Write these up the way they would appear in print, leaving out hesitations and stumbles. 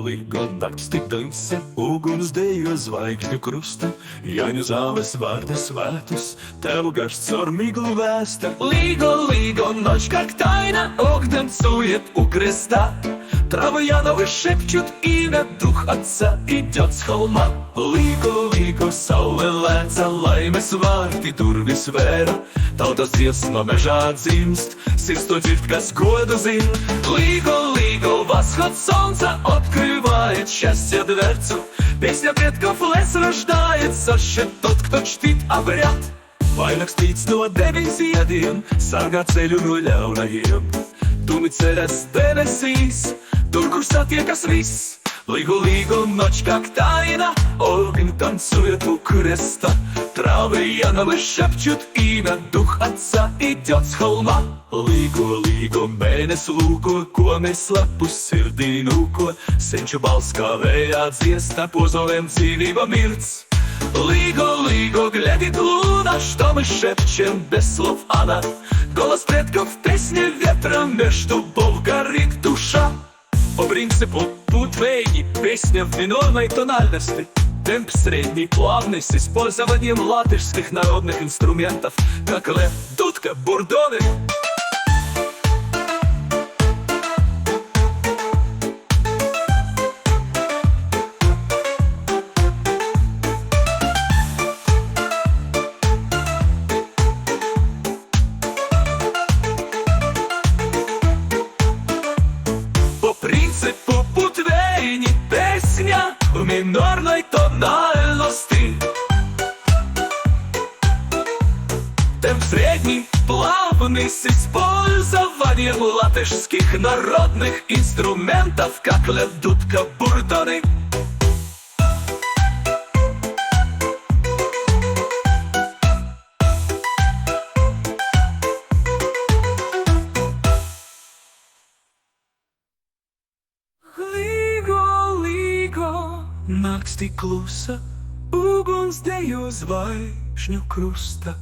Лиго так стидався, uguns dejo zvaigžņu krusta, Jāņu zāles vārda svētus, tev garš caur miglu vēsta. Ligo, ночь как тайна, огнем сует у креста. Травы яновы шепчут имя, дух отца идет с холма. Ligo, saule lēca, laimes vārti durvis vēra. Tautas dziesma mežā dzimst, sirds to dzird, kas godu zin. Ligo, восход солнца открывает счастье дверцу. Песня предков лес рождает, защит тот, кто чтит обряд. Vainags tīts no deviņas ziediem, sargā ceļu no ļaunajiem. Tumi ceļas debesīs, tur, kur satiekas viss. Ligo, ночь как тайна, огонь танцует у креста. Травы яновы шепчут имя, дух отца идет с холма. Ligo, mēnes lūko, ko mēs slepus sirdī nūko. Senču balss kā vējā dziesna, позовем dzīvība mirts. Ligo, глядит луна, что мы шепчем без слов она. Голос предков в песне ветра, меж дубов горит душа. По принципу путвейни, песня в минорной тональности. Темп средний, плавный, с использованием латышских народных инструментов, как лев, дудка, бурдоны. Принципу путвейни, песня в минорной тональности. Темп средний, плавный, с использованием латышских народных инструментов, как лев, дудка, бурдоны. Naktī klusa, uguns dejo zvaigžņu krusta.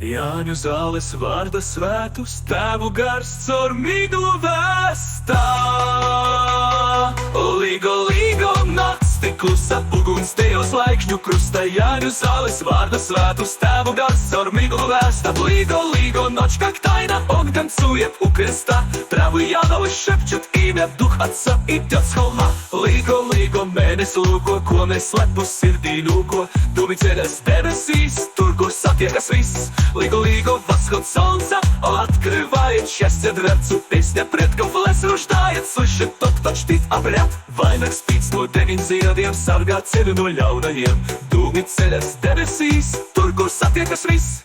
Jāņu zāles vārda svētus, tēvu gars caur miglu vēstā. Ligo, naktī klusa, uguns dejo zvaigžņu krusta. Jāņu zāles vārda svētus, tēvu gars caur miglu vēstā. Ligo, ночь как тайна, огонь танцует у креста. Травы яновы шепчут имя, дух отца идет с холма. Ligo, mēnes lūko, ko mēs slepus sirdī nūko. Tumi ceļas debesīs, tur, kur satiekas viss. Ligo, восход солнца открывает счастье дверцу. Песня предков лес рождает, слышит тот, кто чтит обряд. Vainags tīts no deviņas ziediem, sargā ceļu no ļaunajiem. Tumi ceļas debesīs, tur, kur satiekas viss.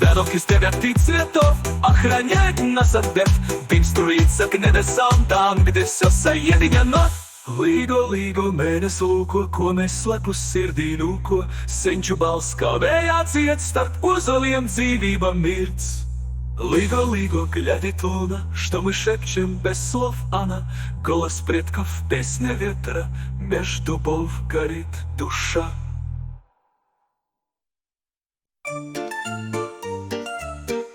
Вянок из тебя цветов охраняет нас от бед. Дым струится к небесам, там, где все соединено. Ligo, mēnes lūko, ko mēs slepus sirdī nūko. Senču balss kā vējā dzied, starp ozoliem dzīvība mirts. Ligo, глядит луна, что мы шепчем без слов она. Голос предков, песня ветра, меж дубов горит душа.